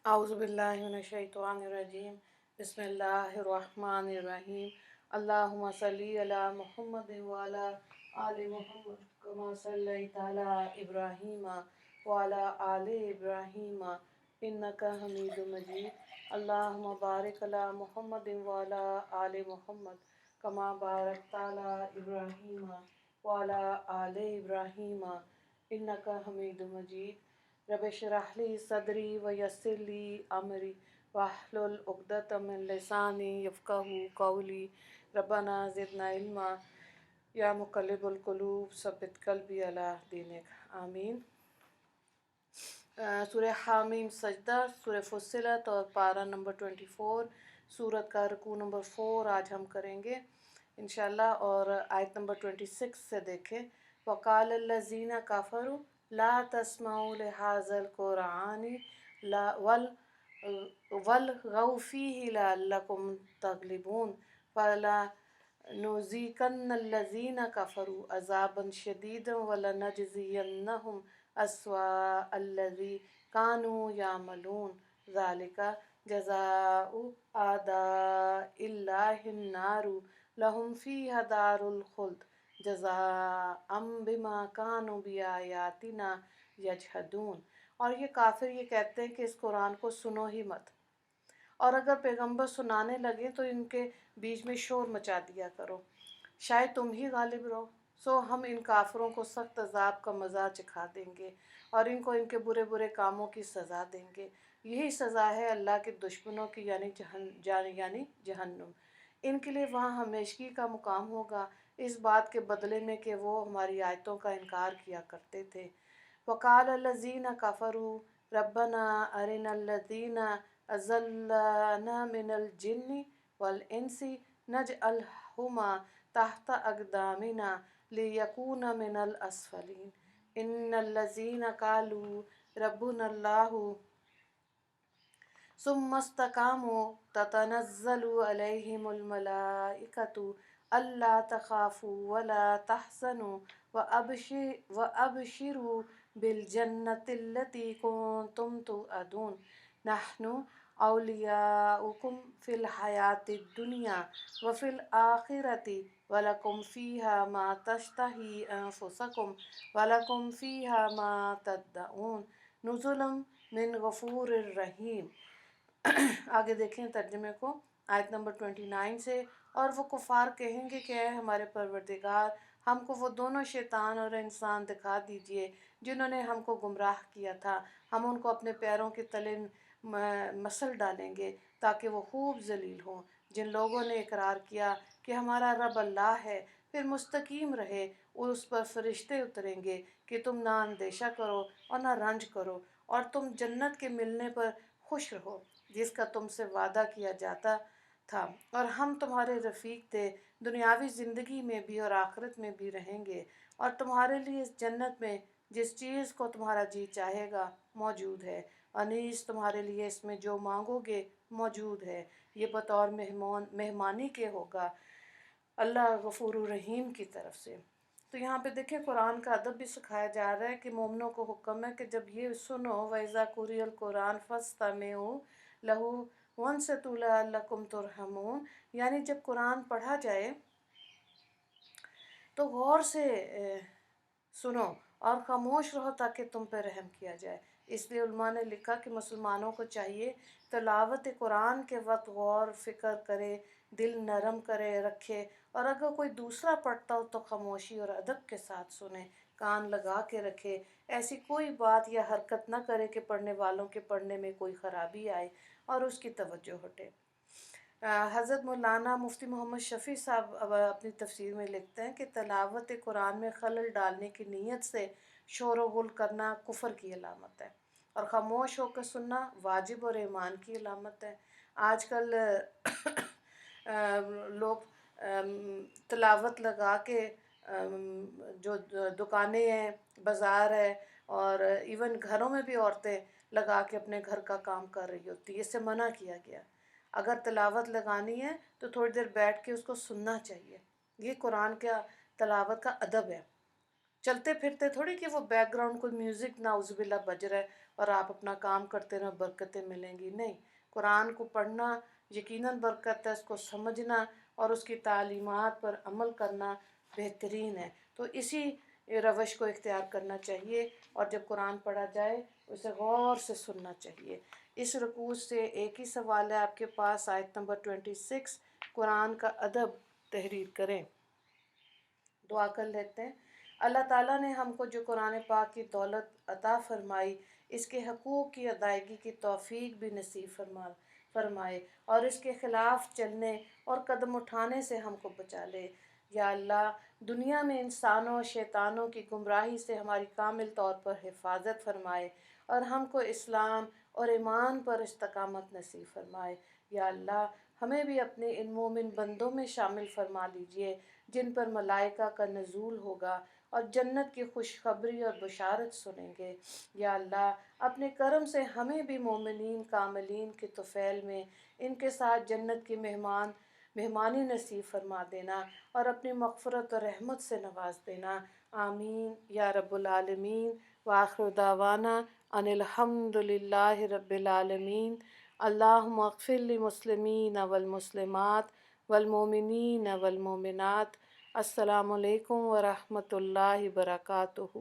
औज़ुबिल्लाहिमिनश्शैतानिर्रजीम बिस्मिल्लाहिर्रहमानिर्रहीम अल्लाहुम्मा सल्ली अला मुहम्मद व अला आलि मुहम्मद कमा सल्लैता अला इब्राहीम व अला आलि इब्राहीम इन्नका हमीदुम मजीद अल्लाहुम्मा बारिक अला मुहम्मद व अला आलि मुहम्मद कमा बारकता अला इब्राहीम व अला आलि इब्राहीम इन्नका हमीदुम मजीद रब्बिश इश्रह ली सदरी व यस्सिर ली अमरी वाहलुल उक़दतम मिन लिसानी यफ़क़हू क़ौली रब्बना ज़िदना इल्मा या मुक़ल्लिबुल क़ुलूब सब्बित क़ल्बी अला दीनिक आमीन। सूरह हामीम सजदा, सूरह फुस्सिलत और पारा नंबर 24, सूरत का रुकू नंबर 4 आज हम करेंगे इंशाल्लाह। और आयत नंबर 26 से देखें, वक़ाल लज़ीना कफ़रू ला तस्माउ लिहाज़ल क़ुरआनी वलगौ फ़ीहि लअल्लकुम तग़लिबून फलनुज़ीक़न्नल्लज़ीना कफ़रू अज़ाबन शदीदन वलनजज़ियन्नहुम अस्वाअल्लज़ी कानू यामलून ज़ालिका जज़ाउ आदाइल्लाहिन्नारु लहुम फ़ीहा दारुल ख़ुल्द जज़ाअम बिमा कानू बिआयातिना यजहदून। और ये काफिर ये कहते हैं कि इस कुरान को सुनो ही मत, और अगर पैगंबर सुनाने लगे तो इनके बीच में शोर मचा दिया करो, शायद तुम ही गालिब रहो। सो हम इन काफिरों को सख्त अजाब का मज़ा चखा देंगे और इनको इनके बुरे बुरे कामों की सज़ा देंगे। यही सज़ा है अल्लाह के दुश्मनों की, यानी जहन्नुम। इनके लिए वहाँ हमेशगी का मुकाम होगा, इस बात के बदले में कि वो हमारी आयतों का इनकार किया करते थे। वक़ाल लज़ीना कफ़रू रब्बना अरिनल्लज़ीना अज़ल्लना मिनल जिन्नि वल इंसी नजअलहुमा तहत अक़दामिना लियकूना मिनल अस्फलीन इन्नल्लज़ीना क़ालू रब्बुनल्लाहु सुम्मस्तक़ामू ततनज़्ज़लु अलैहिमुल मलाइकतु अल्ला तख़ाफ़ू वला तहज़नू व अबशिरू बिल जन्नतिल्लती कुन्तुम तुअदून नहनु औलियाउकुम फ़िल हयातिद दुनिया व फ़िल आखिरति वलकुम फ़ीहा मा तश्तही अन्फुसकुम वलकुम फ़ीहा मा तद्दऊन नुज़ुलुम मिन गफ़ूरिर रहीम। आगे देखें तर्जुमे को आयत नंबर 29 से। और वो कुफ़ार कहेंगे कि ऐ हमारे परवरदिगार, हमको वो दोनों शैतान और इंसान दिखा दीजिए जिन्होंने हमको गुमराह किया था, हम उनको अपने पैरों के तले मसल डालेंगे ताकि वो खूब जलील हों। जिन लोगों ने इकरार किया कि हमारा रब अल्लाह है, फिर मुस्तकीम रहे, उस पर फरिश्ते उतरेंगे कि तुम ना अंदेशा करो और ना रंज करो, और तुम जन्नत के मिलने पर खुश रहो जिसका तुमसे वादा किया जाता था, और हम तुम्हारे रफ़ीक थे, दुनियावी ज़िंदगी में भी और आखिरत में भी रहेंगे, और तुम्हारे लिए इस जन्नत में जिस चीज़ को तुम्हारा जी चाहेगा मौजूद है, अनीस तुम्हारे लिए इसमें जो मांगोगे मौजूद है, ये बतौर मेहमानी के होगा अल्लाह गफूरुर रहीम की तरफ से। तो यहाँ पे देखें कुरान का अदब भी सिखाया जा रहा है कि मोमिनों को हुक्म है कि जब ये सुनो वइज़ा कुरियल कुरान फस्तमिऊ लहू वंसतू लअल्लकुम तुरहमून, यानी जब कुरान पढ़ा जाए तो गौर से सुनो और ख़ामोश रहो ताकि तुम पर रहम किया जाए। इसलिए उलमा ने लिखा कि मुसलमानों को चाहिए तिलावत कुरान के वक्त गौर फ़िक्र करे, दिल नरम करे रखे, और अगर कोई दूसरा पढ़ता हो तो खामोशी और अदब के साथ सुने, कान लगा के रखे, ऐसी कोई बात या हरकत न करे कि पढ़ने वालों के पढ़ने में कोई ख़राबी आए और उसकी तवज्जो हटे। हज़रत मौलाना मुफ्ती मोहम्मद शफ़ी साहब अब अपनी तफसीर में लिखते हैं कि तिलावत कुरान में खलल डालने की नीयत से शोर व गुल करना कुफ़र की अलामत है, और ख़ामोश होकर सुनना वाजिब और ईमान की अलामत है। आजकल लोग तिलावत लगा के जो दुकानें हैं, बाज़ार है, और इवन घरों में भी औरतें लगा के अपने घर का काम कर रही होती है। इससे मना किया गया। अगर तिलावत लगानी है तो थोड़ी देर बैठ के उसको सुनना चाहिए। ये कुरान का तिलावत का अदब है। चलते फिरते थोड़ी कि वो बैकग्राउंड कोई म्यूज़िक नाउज़ुबिल्लाह बज रहा है اور آپ اپنا کام کرتے رہو برکتیں ملیں گی، نہیں۔ قرآن کو پڑھنا یقیناً برکت ہے، اس کو سمجھنا اور اس کی تعلیمات پر عمل کرنا بہترین ہے۔ تو اسی روش کو اختیار کرنا چاہیے، اور جب قرآن پڑھا جائے اسے غور سے سننا چاہیے۔ اس رکوع سے ایک ہی سوال ہے آپ کے پاس، آیت نمبر 26، قرآن کا ادب تحریر کریں۔ دعا کر لیتے ہیں۔ اللہ تعالیٰ نے ہم کو جو قرآن پاک کی دولت عطا فرمائی، اس کے حقوق کی ادائیگی کی توفیق بھی نصیب فرمائے، اور اس کے خلاف چلنے اور قدم اٹھانے سے ہم کو بچا لے۔ یا اللہ، دنیا میں انسانوں اور شیطانوں کی گمراہی سے ہماری کامل طور پر حفاظت فرمائے، اور ہم کو اسلام اور ایمان پر استقامت نصیب فرمائے۔ یا اللہ، ہمیں بھی اپنے ان مومن بندوں میں شامل فرما لیجئے جن پر ملائکہ کا نزول ہوگا اور جنت کی خوشخبری اور بشارت سنیں گے۔ یا اللہ، اپنے کرم سے ہمیں بھی مومنین کاملین کے طفیل میں ان کے ساتھ جنت کی مہمانی نصیب فرما دینا، اور اپنی مغفرت اور رحمت سے نواز دینا۔ آمین یا رب العالمین۔ وآخر دعوانا ان الحمد للہ رب العالمین۔ اللہم اغفر للمسلمین والمسلمات والمؤمنین والمؤمنات۔ السلام علیکم ورحمۃ اللہ وبرکاتہ۔